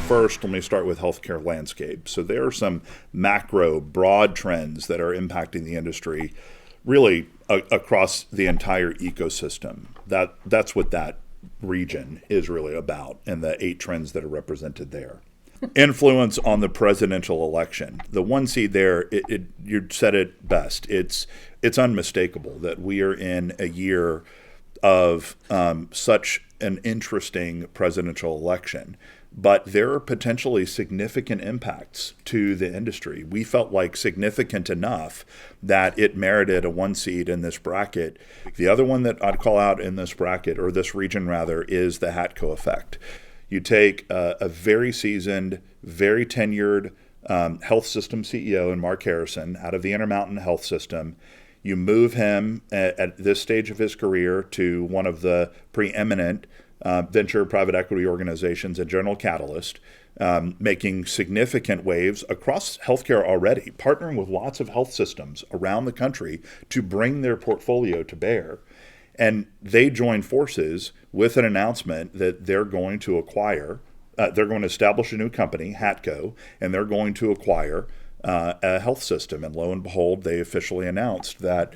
first, let me start with healthcare landscape. So there are some macro, broad trends that are impacting the industry really across the entire ecosystem. That's what that region is really about, and the 8 trends that are represented there. Influence on the presidential election. The one seed there, you said it best. It's unmistakable that we are in a year of such an interesting presidential election. But there are potentially significant impacts to the industry. We felt like significant enough that it merited a 1 seed in this bracket. The other one that I'd call out in this bracket, or this region rather, is the Hatco effect. You take a very seasoned, very tenured health system CEO in Mark Harrison out of the Intermountain Health System. You move him at this stage of his career to one of the preeminent venture private equity organizations and General Catalyst, making significant waves across healthcare already, partnering with lots of health systems around the country to bring their portfolio to bear. And they join forces with an announcement that they're going to acquire, they're going to establish a new company, Hatco, and they're going to acquire a health system. And lo and behold, they officially announced that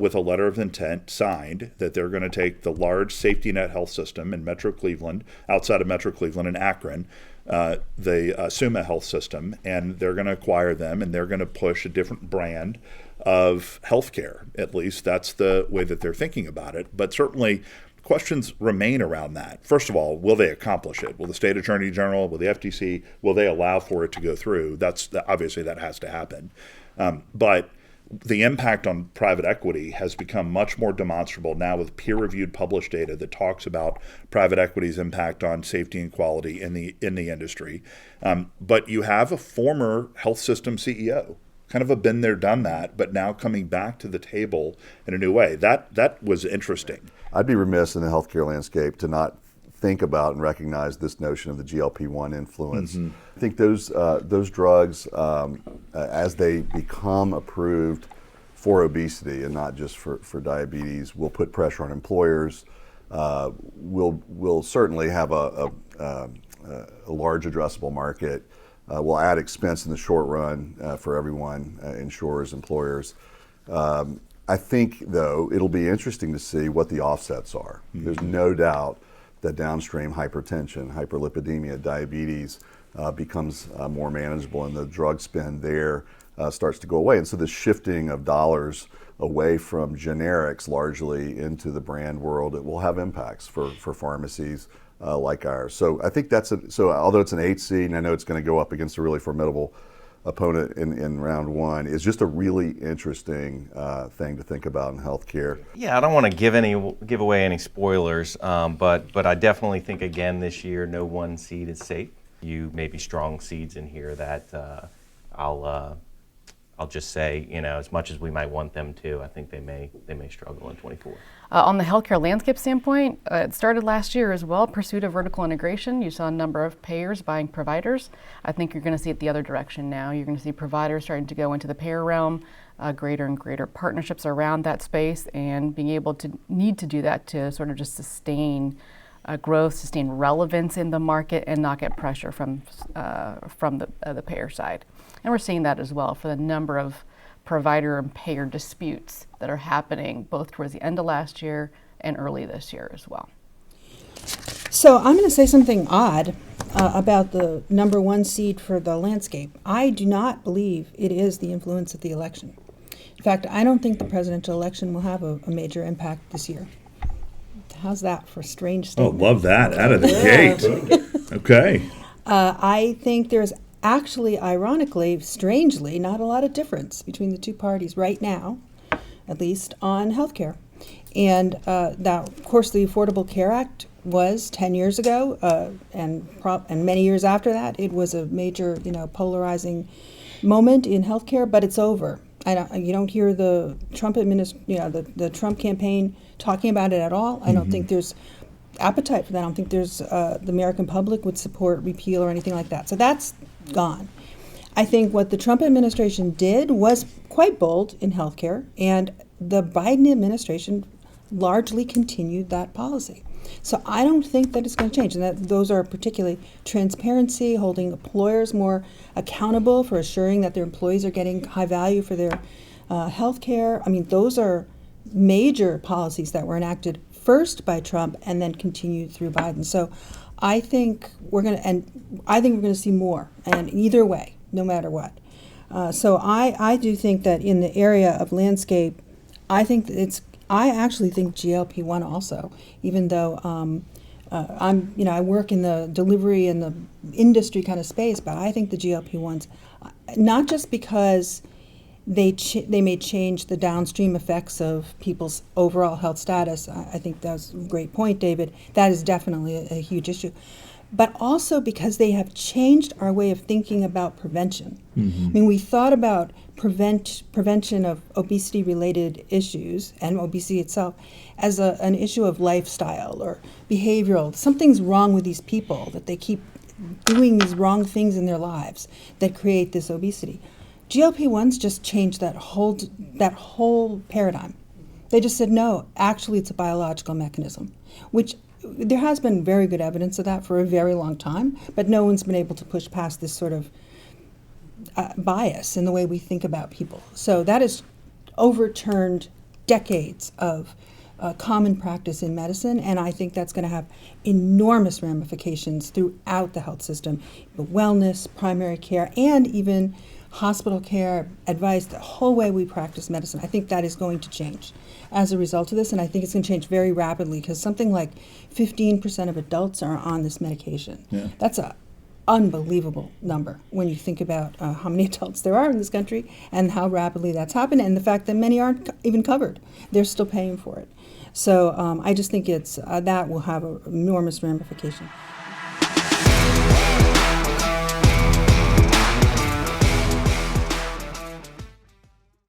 with a letter of intent signed that they're going to take the large safety net health system in Metro Cleveland, outside of Metro Cleveland in Akron, the Summa Health System, and they're going to acquire them, and they're going to push a different brand of healthcare. At least that's the way that they're thinking about it. But certainly questions remain around that. First of all, will they accomplish it? Will the state attorney general, will the FTC, will they allow for it to go through? Obviously that has to happen. But the impact on private equity has become much more demonstrable now with peer-reviewed published data that talks about private equity's impact on safety and quality in the industry. But you have a former health system CEO, kind of a been there, done that, but now coming back to the table in a new way. That was interesting. I'd be remiss in the healthcare landscape to not think about and recognize this notion of the GLP-1 influence. Mm-hmm. I think those drugs, as they become approved for obesity and not just for diabetes, will put pressure on employers. Will certainly have a large addressable market. Will add expense in the short run for everyone, insurers, employers. I think, though, it'll be interesting to see what the offsets are. Mm-hmm. There's no doubt that downstream hypertension, hyperlipidemia, diabetes becomes more manageable, and the drug spend there starts to go away. And so the shifting of dollars away from generics largely into the brand world, it will have impacts for pharmacies like ours. So I think so although it's an 8 seed, and I know it's going to go up against a really formidable opponent in round 1, is just a really interesting thing to think about in healthcare. Yeah, I don't want to give away any spoilers, but I definitely think again this year no 1 seed is safe. You may be strong seeds in here that I'll just say, as much as we might want them to, I think they may struggle in 24. On the healthcare landscape standpoint, it started last year as well, pursuit of vertical integration. You saw a number of payers buying providers. I think you're going to see it the other direction now. You're going to see providers starting to go into the payer realm, greater and greater partnerships around that space, and being able to need to do that to sort of just sustain growth, sustain relevance in the market, and not get pressure from the payer side. And we're seeing that as well for the number of provider and payer disputes that are happening both towards the end of last year and early this year as well. So I'm going to say something odd about the number 1 seed for the landscape. I do not believe it is the influence of the election. In fact, I don't think the presidential election will have a major impact this year. How's that for a strange statement? Oh, love that, out of the gate. Okay. I think there's actually, ironically, strangely, not a lot of difference between the two parties right now, at least on healthcare. And now, of course, the Affordable Care Act was 10 years ago, and many years after that, it was a major, polarizing moment in healthcare. But it's over. You don't hear the Trump the Trump campaign talking about it at all. I don't think there's appetite for that. I don't think there's the American public would support repeal or anything like that. So that's gone. I think what the Trump administration did was quite bold in healthcare, and the Biden administration largely continued that policy. So I don't think that it's going to change, and that those are particularly transparency, holding employers more accountable for assuring that their employees are getting high value for their health care. I mean, those are major policies that were enacted first by Trump and then continued through Biden. So I think we're going to see more, and either way, no matter what. So I do think that in the area of landscape, I actually think GLP-1 also, even though I work in the delivery and the industry kind of space, but I think the GLP-1s, not just because they may change the downstream effects of people's overall health status. I think that's a great point, David. That is definitely a huge issue. But also because they have changed our way of thinking about prevention. Mm-hmm. I mean, we thought about prevention of obesity-related issues and obesity itself as an issue of lifestyle or behavioral. Something's wrong with these people, that they keep doing these wrong things in their lives that create this obesity. GLP-1s just changed that whole paradigm. They just said, no, actually it's a biological mechanism, which there has been very good evidence of that for a very long time, but no one's been able to push past this sort of bias in the way we think about people. So that has overturned decades of common practice in medicine, and I think that's going to have enormous ramifications throughout the health system, wellness, primary care, and even hospital care, advice, the whole way we practice medicine. I think that is going to change as a result of this, and I think it's going to change very rapidly because something like 15% of adults are on this medication. Yeah. That's an unbelievable number when you think about how many adults there are in this country and how rapidly that's happened, and the fact that many aren't even covered. They're still paying for it. So I just think that will have an enormous ramification.